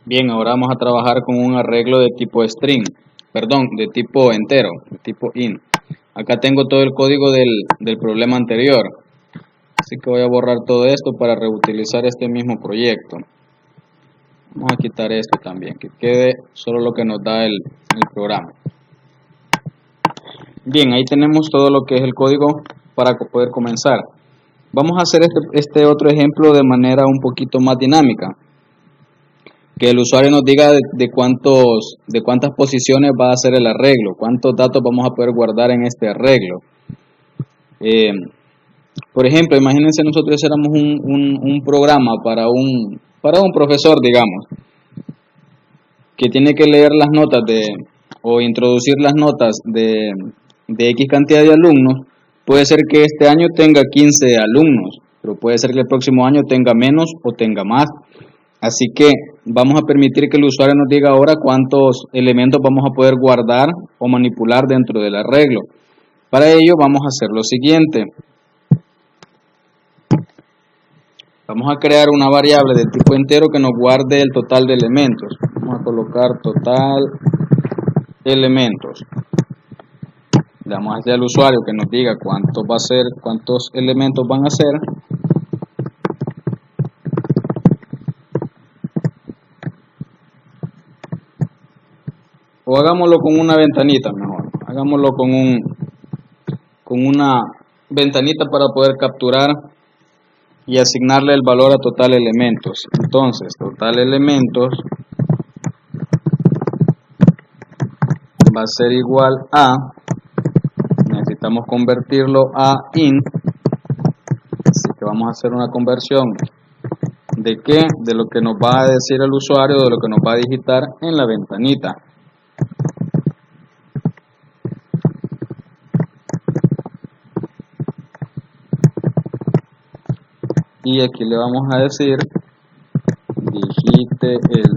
Bien, ahora vamos a trabajar con un arreglo de tipo string, perdón, de tipo entero, de tipo int. Acá tengo todo el código del problema anterior, así que voy a borrar todo esto para reutilizar este mismo proyecto. Vamos a quitar esto también, que quede solo lo que nos da el programa. Bien, ahí tenemos todo lo que es el código para poder comenzar. Vamos a hacer este otro ejemplo de manera un poquito más dinámica. Que el usuario nos diga de cuántas posiciones va a hacer el arreglo, cuántos datos vamos a poder guardar en este arreglo. Por ejemplo, imagínense nosotros hiciéramos un programa para un profesor, digamos, que tiene que leer las notas o introducir las notas de X cantidad de alumnos. Puede ser que este año tenga 15 alumnos, pero puede ser que el próximo año tenga menos o tenga más. Así que vamos a permitir que el usuario nos diga ahora cuántos elementos vamos a poder guardar o manipular dentro del arreglo. Para ello vamos a hacer lo siguiente. Vamos a crear una variable de tipo entero que nos guarde el total de elementos. Vamos a colocar total elementos. Le damos a decir al usuario que nos diga cuánto va a ser, cuántos elementos van a ser. O hagámoslo con una ventanita mejor. Hagámoslo con una ventanita para poder capturar y asignarle el valor a total elementos. Entonces, total elementos va a ser igual a, necesitamos convertirlo a int, así que vamos a hacer una conversión. ¿De qué? De lo que nos va a decir el usuario, de lo que nos va a digitar en la ventanita. Y aquí le vamos a decir, digite el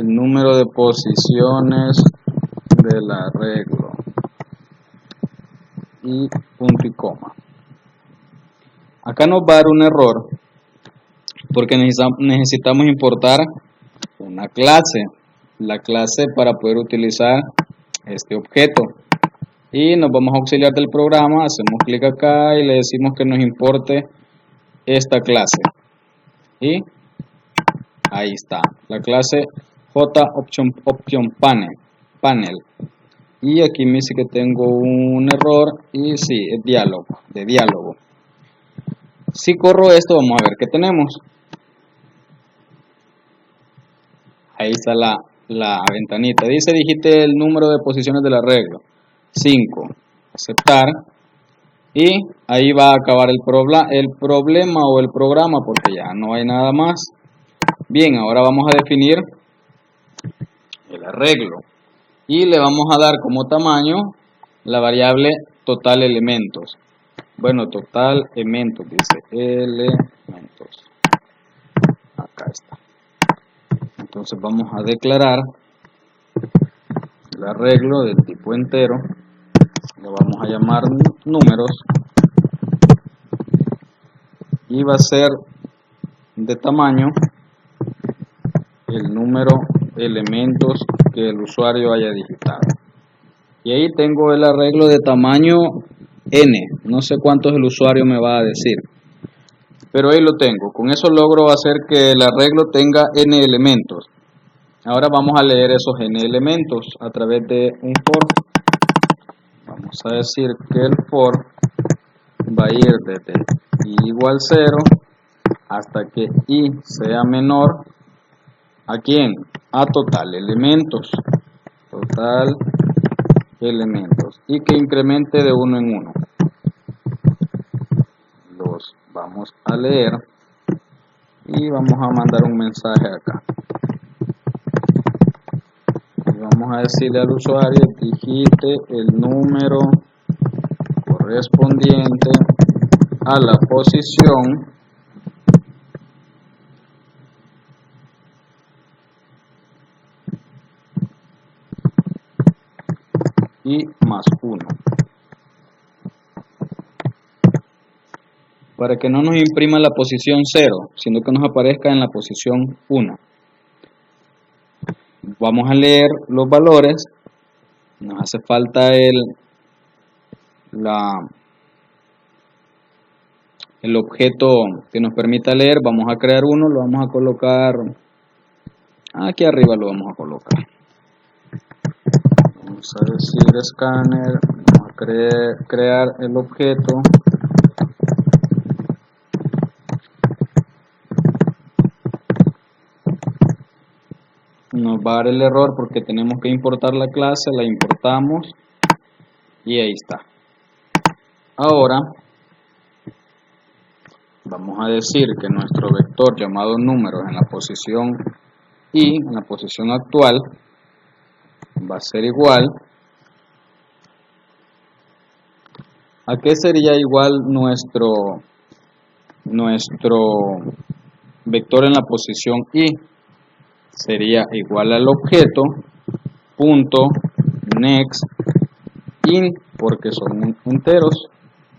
número de posiciones del arreglo y punto y coma. Acá nos va a dar un error porque necesitamos importar una clase, la clase para poder utilizar este objeto. Y nos vamos a auxiliar del programa, hacemos clic acá y le decimos que nos importe esta clase. Y ahí está, la clase JOptionPanel. Y aquí me dice que tengo un error y sí, es de diálogo. Si corro esto, vamos a ver qué tenemos. Ahí está la ventanita. Dice digite el número de posiciones del arreglo. 5. Aceptar. Y ahí va a acabar el problema o el programa porque ya no hay nada más. Bien, ahora vamos a definir el arreglo. Y le vamos a dar como tamaño la variable total elementos. Bueno, total elementos, dice elementos. Acá está. Entonces vamos a declarar el arreglo del tipo entero. Lo vamos a llamar números. Y va a ser de tamaño el número de elementos que el usuario haya digitado. Y ahí tengo el arreglo de tamaño n. No sé cuántos el usuario me va a decir. Pero ahí lo tengo. Con eso logro hacer que el arreglo tenga n elementos. Ahora vamos a leer esos n elementos a través de un for. Vamos a decir que el for va a ir desde i igual 0 hasta que i sea menor ¿a quién? A total elementos. Total elementos. Y que incremente de 1 en 1. Los vamos a leer. Y vamos a mandar un mensaje acá. Y vamos a decirle al usuario, digite el número correspondiente a la posición y más 1. para que no nos imprima la posición 0, sino que nos aparezca en la posición 1. Vamos a leer los valores. Nos hace falta el objeto que nos permita leer. Vamos a crear uno, lo vamos a colocar aquí arriba, lo vamos a colocar. Vamos a decir escáner, vamos a crear el objeto. Nos va a dar el error porque tenemos que importar la clase, la importamos y ahí está. Ahora vamos a decir que nuestro vector llamado números en la posición y en la posición actual va a ser igual. ¿A qué sería igual nuestro vector en la posición y? Sería igual al objeto punto next int, porque son enteros,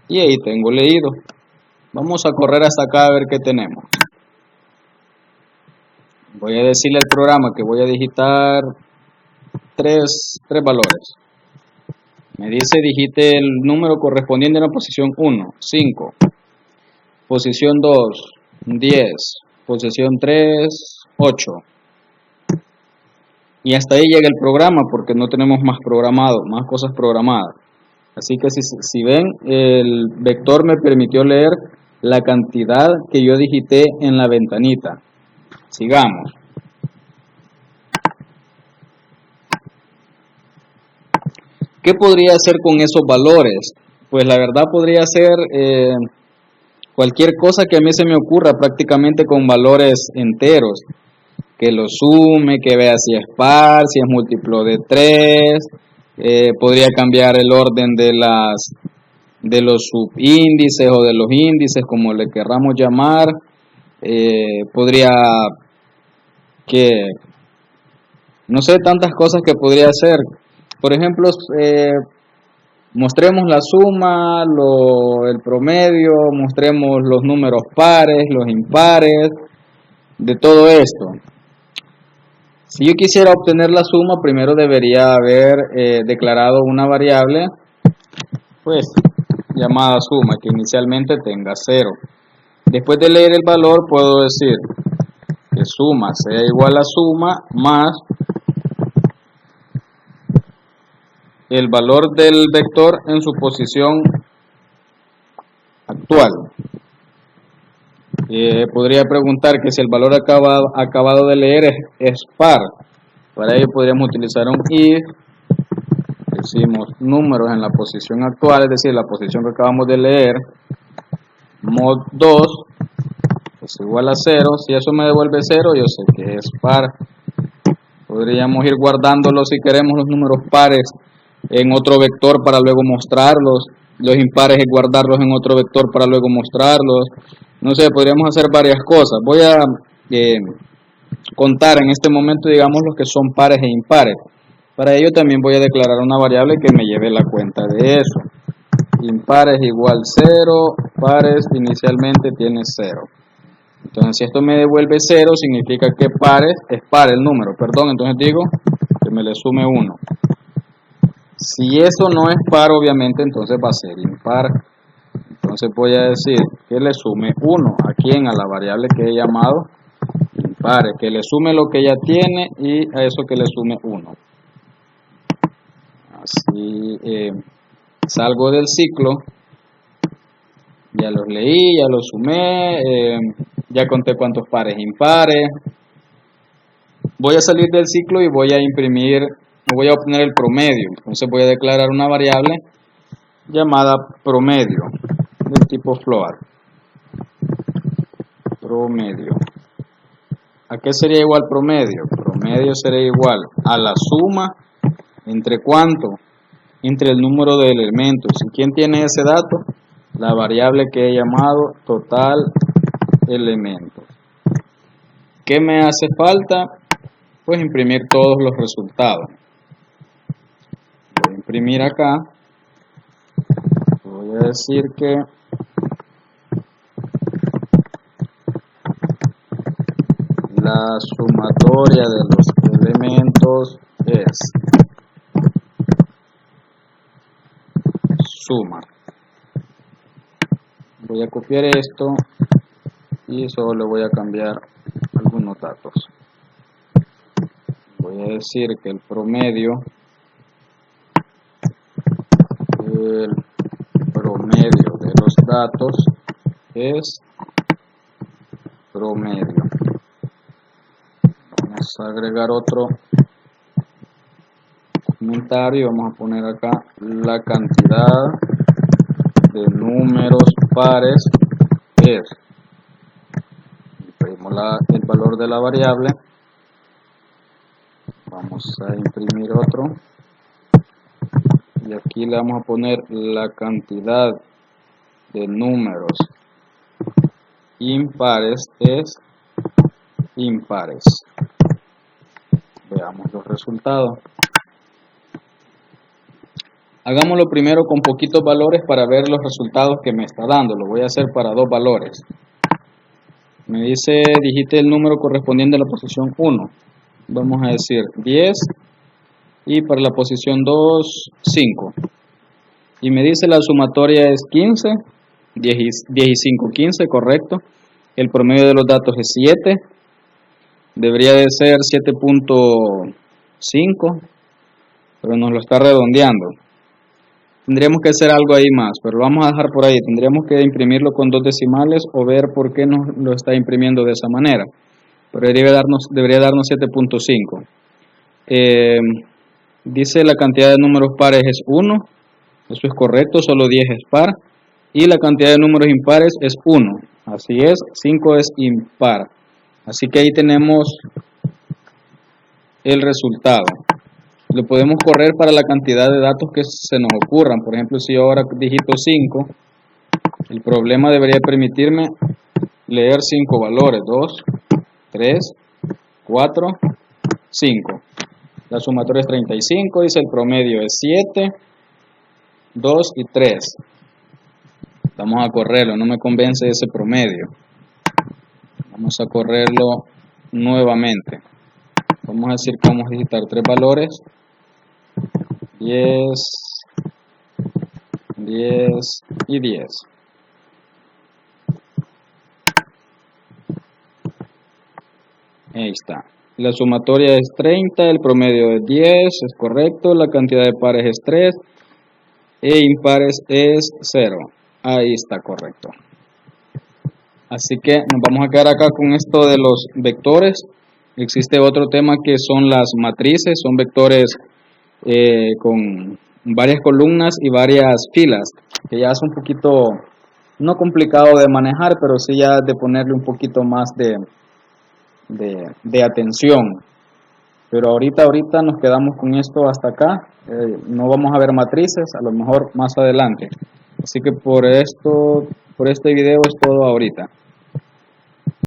y ahí tengo leído. Vamos a correr hasta acá a ver qué tenemos. Voy a decirle al programa que voy a digitar tres valores. Me dice digite el número correspondiente a la posición 1, 5, posición 2, 10, posición 3, 8. Y hasta ahí llega el programa porque no tenemos más cosas programadas. Así que si ven, el vector me permitió leer la cantidad que yo digité en la ventanita. Sigamos. ¿Qué podría hacer con esos valores? Pues la verdad podría ser cualquier cosa que a mí se me ocurra, prácticamente con valores enteros. Que lo sume, que vea si es par, si es múltiplo de 3, podría cambiar el orden de los subíndices o de los índices, como le querramos llamar. Podría no sé, tantas cosas que podría hacer. Por ejemplo, mostremos la suma, el promedio, mostremos los números pares, los impares, de todo esto. Si yo quisiera obtener la suma, primero debería haber declarado una variable, pues, llamada suma, que inicialmente tenga 0. Después de leer el valor, puedo decir que suma sea igual a suma más el valor del vector en su posición actual. Podría preguntar que si el valor acabado de leer es par. Para ello podríamos utilizar un if. Decimos números en la posición actual, es decir, la posición que acabamos de leer, mod 2 es igual a 0. Si eso me devuelve 0, yo sé que es par. Podríamos ir guardándolo si queremos los números pares en otro vector para luego mostrarlos. Los impares es guardarlos en otro vector para luego mostrarlos. No sé, podríamos hacer varias cosas. Voy a contar en este momento, digamos, los que son pares e impares. Para ello también voy a declarar una variable que me lleve la cuenta de eso. Impares igual 0, pares inicialmente tiene 0. Entonces, si esto me devuelve 0, significa que pares es par el número, perdón, entonces digo que me le sume 1. Si eso no es par, obviamente, entonces va a ser impar. Entonces voy a decir que le sume 1. ¿A quién? A la variable que he llamado impares. Que le sume lo que ya tiene y a eso que le sume 1. Así salgo del ciclo. Ya los leí, ya los sumé. Ya conté cuántos pares impares. Voy a salir del ciclo y voy a imprimir, voy a obtener el promedio. Entonces voy a declarar una variable llamada promedio del tipo float. Promedio. ¿A qué sería igual promedio? Promedio sería igual a la suma entre ¿cuánto? Entre el número de elementos. ¿Y quién tiene ese dato? La variable que he llamado total elementos. ¿Qué me hace falta? Pues imprimir todos los resultados. Voy a imprimir acá. Voy a decir que La sumatoria de los elementos es suma. Voy a copiar esto y solo le voy a cambiar algunos datos. Voy a decir que el promedio de los datos es promedio. Vamos a agregar otro comentario. Vamos a poner acá la cantidad de números pares es. Imprimimos el valor de la variable. Vamos a imprimir otro. Y aquí le vamos a poner la cantidad de números impares es impares. Veamos los resultados. Hagámoslo primero con poquitos valores para ver los resultados que me está dando. Lo voy a hacer para 2 valores. Me dice, digite el número correspondiente a la posición 1. Vamos a decir 10. Y para la posición 2, 5. Y me dice la sumatoria es 15. 10 y 5, 15, correcto. El promedio de los datos es 7. Debería de ser 7.5. Pero nos lo está redondeando. Tendríamos que hacer algo ahí más, pero lo vamos a dejar por ahí. Tendríamos que imprimirlo con 2 decimales o ver por qué nos lo está imprimiendo de esa manera. Pero debería darnos 7.5. Dice la cantidad de números pares es 1. Eso es correcto, solo 10 es par. Y la cantidad de números impares es 1. Así es, 5 es impar. Así que ahí tenemos el resultado. Lo podemos correr para la cantidad de datos que se nos ocurran. Por ejemplo, si yo ahora digito 5, el problema debería permitirme leer 5 valores. 2, 3, 4, 5. La sumatoria es 35, dice el promedio es 7, 2 y 3. Vamos a correrlo, no me convence ese promedio. Vamos a correrlo nuevamente. Vamos a decir que vamos a digitar 3 valores. 10, 10 y 10. Ahí está. La sumatoria es 30, el promedio es 10, es correcto. La cantidad de pares es 3 e impares es 0. Ahí está correcto. Así que nos vamos a quedar acá con esto de los vectores. Existe otro tema que son las matrices, son vectores con varias columnas y varias filas, que ya es un poquito, no complicado de manejar, pero sí ya de ponerle un poquito más de atención. Pero ahorita nos quedamos con esto hasta acá. No vamos a ver matrices, a lo mejor más adelante. Así que por este video es todo ahorita.